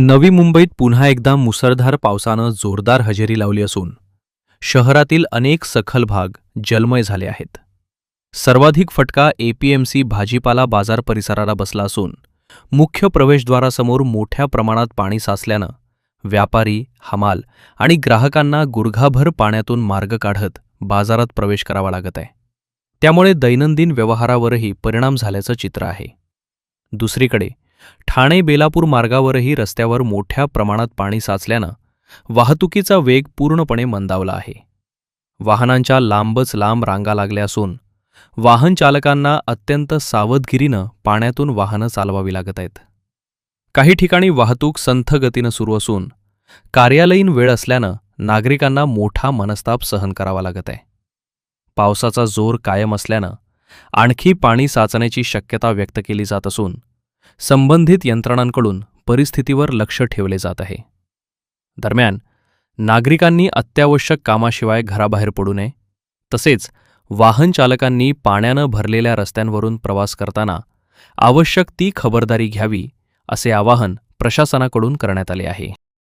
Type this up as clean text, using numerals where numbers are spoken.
नवी मुंबईत पुन्हा एकदा मुसळधार पावसानं जोरदार हजेरी लावली असून शहरातील अनेक सखल भाग जलमय झाले आहेत. सर्वाधिक फटका एपीएमसी भाजीपाला बाजार परिसराला बसला असून मुख्य प्रवेशद्वारासमोर मोठ्या प्रमाणात पाणी साचल्यानं व्यापारी, हमाल आणि ग्राहकांना गुडघाभर पाण्यातून मार्ग काढत बाजारात प्रवेश करावा लागत आहे. त्यामुळे दैनंदिन व्यवहारावरही परिणाम झाल्याचं चित्र आहे. दुसरीकडे ठाणे-बेलापूर मार्गावरही रस्त्यावर मोठ्या प्रमाणात पाणी साचल्यानं वाहतुकीचा वेग पूर्णपणे मंदावला आहे. वाहनांच्या लांबच लांब रांगा लागल्या असून वाहन चालकांना अत्यंत सावधगिरीनं पाण्यातून वाहनं चालवावी लागत आहेत. काही ठिकाणी वाहतूक संथ गतीनं सुरू असून कार्यालयीन वेळ असल्यानं नागरिकांना मोठा मनस्ताप सहन करावा लागत आहे. पावसाचा जोर कायम असल्यानं आणखी पाणी साचण्याची शक्यता व्यक्त केली जात असून संबंधित यंत्रणांकडून परिस्थितीवर लक्ष ठेवले जात आहे. दरम्यान नागरिकांनी अत्यावश्यक कामाशिवाय घराबाहेर पडू नये, तसेच वाहन चालकांनी पाण्यानं भरलेल्या रस्त्यांवरून प्रवास करताना आवश्यक ती खबरदारी घ्यावी, असे आवाहन प्रशासनाकडून करण्यात आले आहे.